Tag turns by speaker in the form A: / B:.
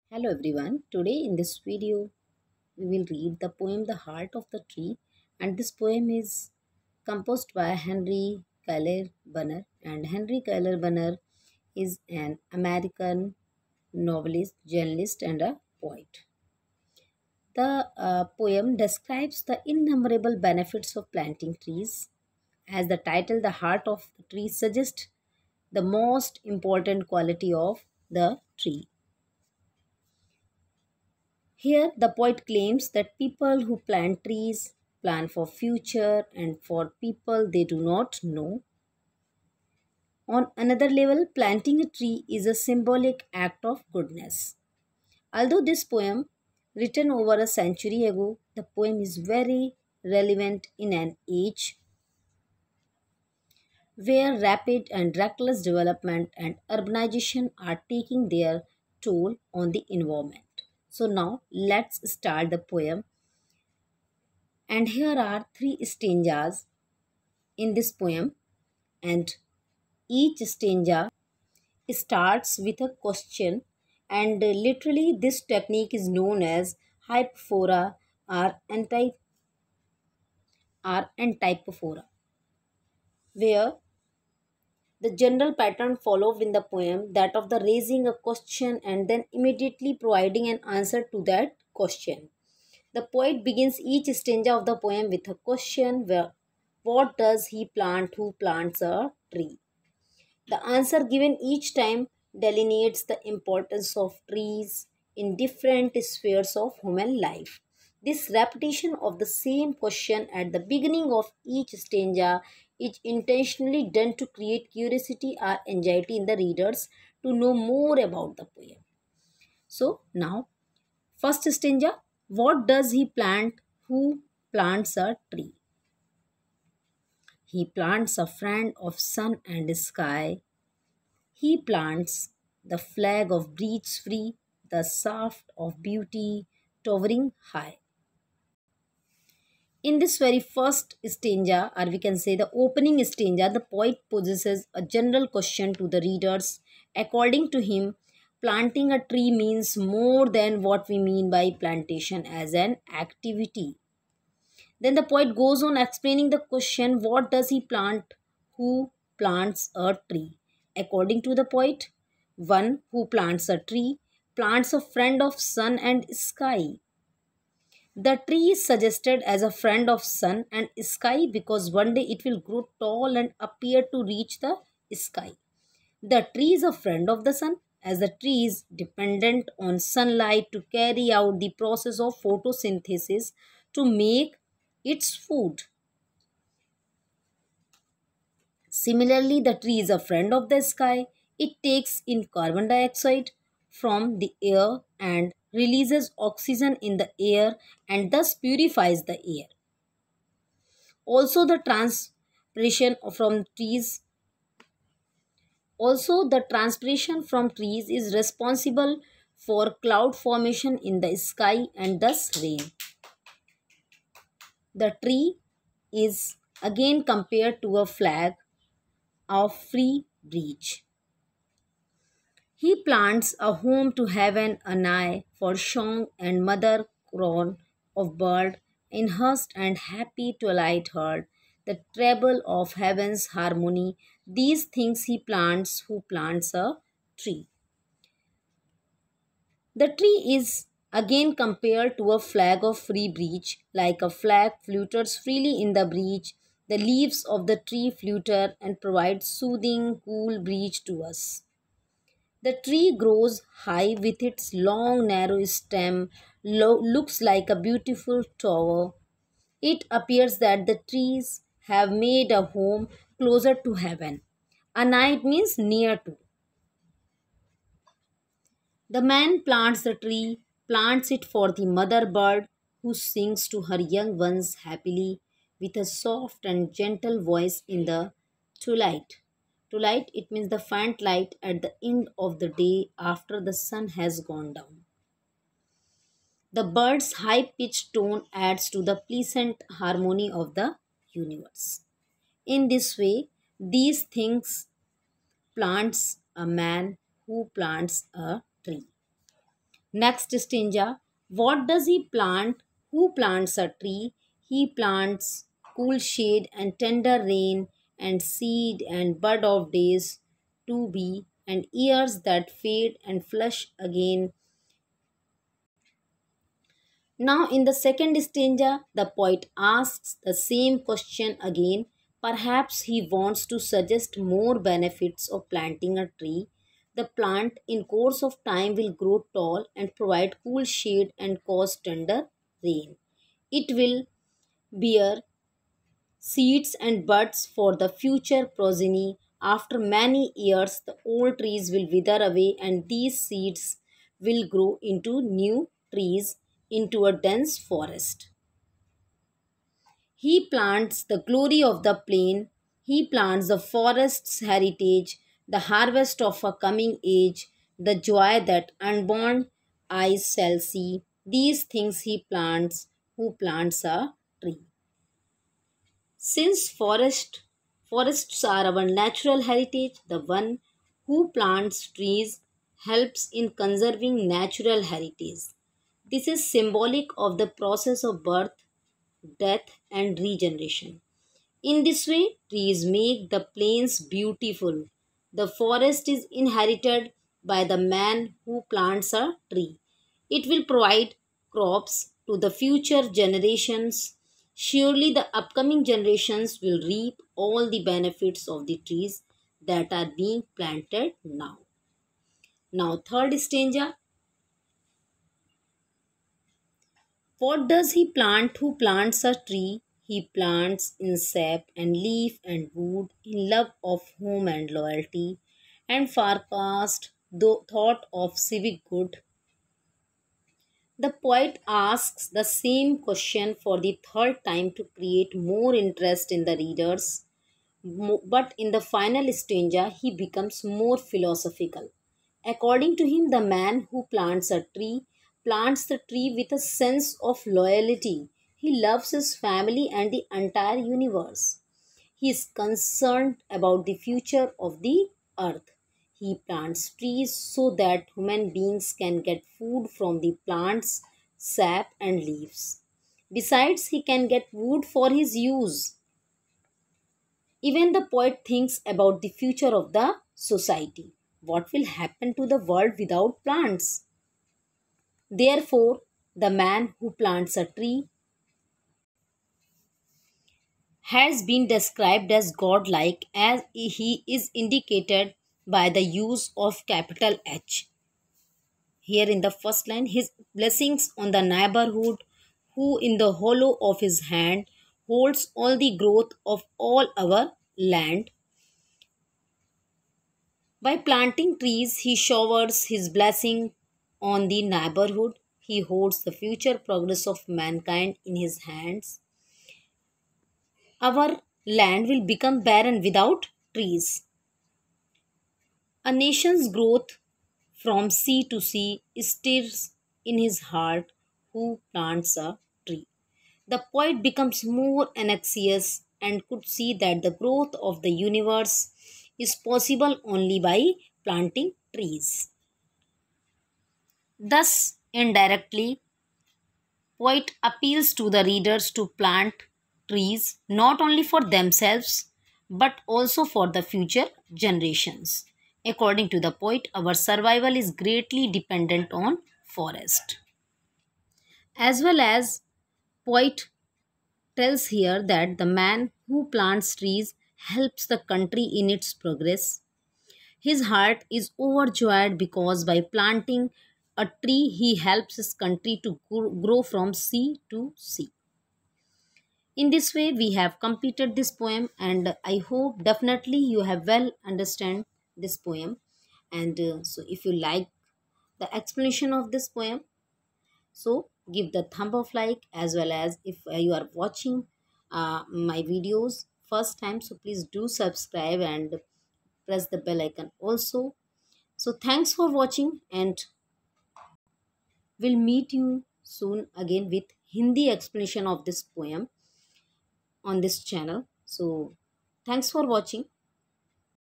A: Hello everyone. Today in this video we will read the poem The Heart of the Tree, and this poem is composed by Henry Cuyler Bunner, and Henry Cuyler Bunner is an American novelist, journalist and a poet. The poem describes the innumerable benefits of planting trees. As the title The Heart of the Tree suggests, the most important quality of the tree. Here, the poet claims that people who plant trees plan for future and for people they do not know. On another level, planting a tree is a symbolic act of goodness. Although this poem, written over a century ago, the poem is very relevant in an age where rapid and reckless development and urbanization are taking their toll on the environment. So now let's start the poem. And here are three stanzas in this poem, and each stanza starts with a question. And literally, this technique is known as hypophora or antipophora, where the general pattern followed in the poem that of the raising a question and then immediately providing an answer to that question. The poet begins each stanza of the poem with a question where what does he plant who plants a tree? The answer given each time delineates the importance of trees in different spheres of human life. This repetition of the same question at the beginning of each stanza is intentionally done to create curiosity or anxiety in the readers to know more about the poem. So now, first stanza, what does he plant who plants a tree? He plants a friend of sun and sky. He plants the flag of breeze free, the shaft of beauty towering high. In this very first stanza, or we can say the opening stanza, the poet poses a general question to the readers. According to him, planting a tree means more than what we mean by plantation as an activity. Then the poet goes on explaining the question, what does he plant who plants a tree? According to the poet, one who plants a tree plants a friend of sun and sky. The tree is suggested as a friend of sun and sky because one day it will grow tall and appear to reach the sky. The tree is a friend of the sun as the tree is dependent on sunlight to carry out the process of photosynthesis to make its food. Similarly, the tree is a friend of the sky. It takes in carbon dioxide from the air and releases oxygen in the air and thus purifies the air. Also, the transpiration from trees is responsible for cloud formation in the sky and thus rain. The tree is again compared to a flag of free breeze. He plants a home to heaven, an eye for song and mother crown of bird in hushed and happy twilight heard, the treble of heaven's harmony. These things he plants who plants a tree. The tree is again compared to a flag of free breeze, like a flag flutters freely in the breeze. The leaves of the tree flutter and provide soothing, cool breeze to us. The tree grows high with its long, narrow stem, looks like a beautiful tower. It appears that the trees have made a home closer to heaven. A night means near to. The man plants the tree, plants it for the mother bird who sings to her young ones happily with a soft and gentle voice in the twilight. Twilight, it means the faint light at the end of the day after the sun has gone down. The bird's high pitched tone adds to the pleasant harmony of the universe. In this way, these things plants a man who plants a tree. Next stanza. What does he plant? Who plants a tree? He plants cool shade and tender rain and seed and bud of days to be and years that fade and flush again. Now, in the second stanza, the poet asks the same question again. Perhaps he wants to suggest more benefits of planting a tree. The plant, in course of time, will grow tall and provide cool shade and cause tender rain. It will bear seeds and buds for the future progeny. After many years, the old trees will wither away, and these seeds will grow into new trees, into a dense forest. He plants the glory of the plain. He plants the forest's heritage, the harvest of a coming age, the joy that unborn eyes shall see. These things he plants, who plants a tree. Since forests are our natural heritage, the one who plants trees helps in conserving natural heritage. This is symbolic of the process of birth, death, and regeneration. In this way, trees make the plains beautiful. The forest is inherited by the man who plants a tree. It will provide crops to the future generations. Surely, the upcoming generations will reap all the benefits of the trees that are being planted now. Now, third stanza. What does he plant who plants a tree? He plants in sap and leaf and wood, in love of home and loyalty, and forecast the thought of civic good. The poet asks the same question for the third time to create more interest in the readers. But in the final stanza, he becomes more philosophical. According to him, the man who plants the tree with a sense of loyalty. He loves his family and the entire universe. He is concerned about the future of the earth. He plants trees so that human beings can get food from the plants, sap, and leaves. Besides, he can get wood for his use. Even the poet thinks about the future of the society. What will happen to the world without plants? Therefore, the man who plants a tree has been described as godlike, as he is indicated by the use of capital H. Here in the first line, his blessings on the neighborhood, who in the hollow of his hand holds all the growth of all our land. By planting trees, he showers his blessing on the neighborhood. He holds the future progress of mankind in his hands. Our land will become barren without trees. A nation's growth from sea to sea stirs in his heart who plants a tree. The poet becomes more anxious and could see that the growth of the universe is possible only by planting trees. Thus, indirectly, poet appeals to the readers to plant trees not only for themselves but also for the future generations. According to the poet, our survival is greatly dependent on forest. As well as poet tells here that the man who plants trees helps the country in its progress. His heart is overjoyed because by planting a tree, he helps his country to grow from sea to sea. In this way, we have completed this poem, and I hope definitely you have well understand this poem. And so, if you like the explanation of this poem, so give the thumb of like, as well as if you are watching my videos first time, so please do subscribe and press the bell icon also. So thanks for watching, and we'll meet you soon again with Hindi explanation of this poem on this channel. So thanks for watching.